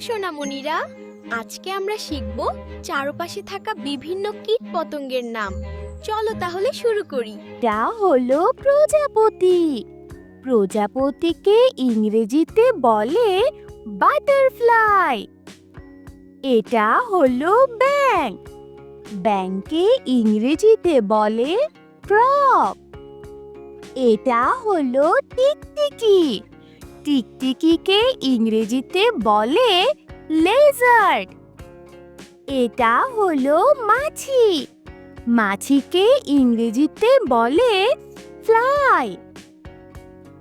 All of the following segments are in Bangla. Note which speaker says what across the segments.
Speaker 1: সোনামণিরা, আজকে আমরা শিখব চারপাশে থাকা বিভিন্ন কীটপতঙ্গের নাম। চলো তাহলে শুরু করি।
Speaker 2: এটা হলো প্রজাপতি। প্রজাপতিকে ইংরেজিতে বলে বাটারফ্লাই। এটা হলো ব্যাঙ। ব্যাঙকে ইংরেজিতে বলে ফ্রগ। এটা হলো টিকটিকি। টিকটিকিকে ইংরেজিতে বলে লেজার্ড। এটা হলো মাছি। মাছিকে ইংরেজিতে বলে ফ্লাই।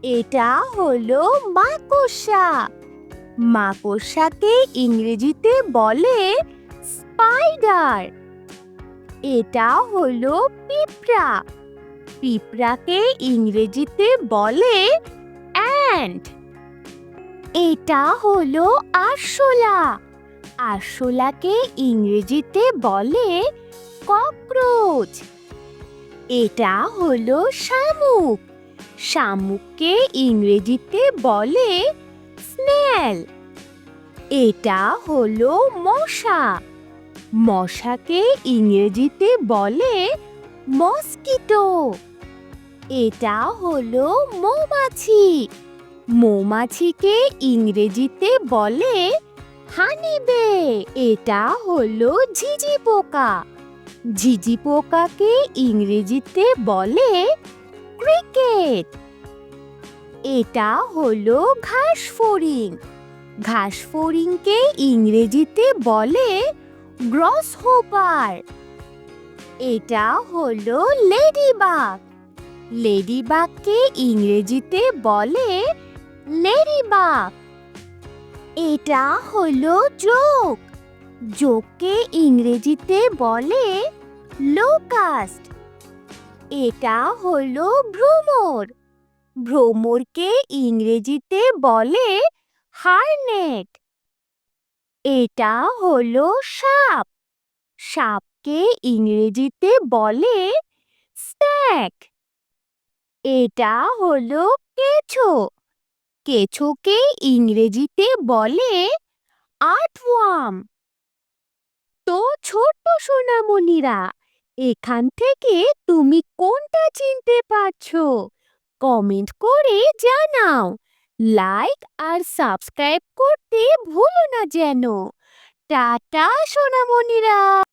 Speaker 2: এটা হলো মাকড়সা। মাকড়সাকে ইংরেজিতে বলে স্পাইডার। এটা হলো পিঁপড়া। পিঁপড়াকে ইংরেজিতে বলে অ্যান্ট। এটা হলো আরশোলা। আরশোলাকে ইংরেজিতে বলে ককরোচ। এটা হলো শামুক। শামুককে ইংরেজিতে বলে স্নেল। এটা হলো মশা। মশাকে ইংরেজিতে বলে মস্কিটো। এটা হলো মৌমাছি। মৌমাছিকে ইংরেজিতে বলে হানিবে। এটা হলো ঝিঁঝি পোকা। ঝিঁঝি পোকাকে ইংরেজিতে বলে ক্রিকেট। এটা হলো ঘাসফড়িং। ঘাসফড়িংকে ইংরেজিতে বলে গ্রসহপার। এটা হলো লেডিবাগ। লেডিবাগকে ইংরেজিতে বলে লেডিবাগ। এটা হলো জোঁক। জোঁককে ইংরেজিতে বলে লোকাস্ট। এটা হলো ভ্রমর। ভ্রমরকে ইংরেজিতে বলে হার্নেট। এটা হলো সাপ। সাপকে ইংরেজিতে বলে স্নেক। এটা হলো কেঁচো। কেঁচোকে ইংরেজিতে বলে আর্টওয়ার্ম। তো ছোট্ট সোনামণিরা, এখান থেকে তুমি কোনটা চিনতে পারছো? কমেন্ট করে জানাও। লাইক আর সাবস্ক্রাইব করতে ভুলো না যেন। টাটা সোনামণিরা।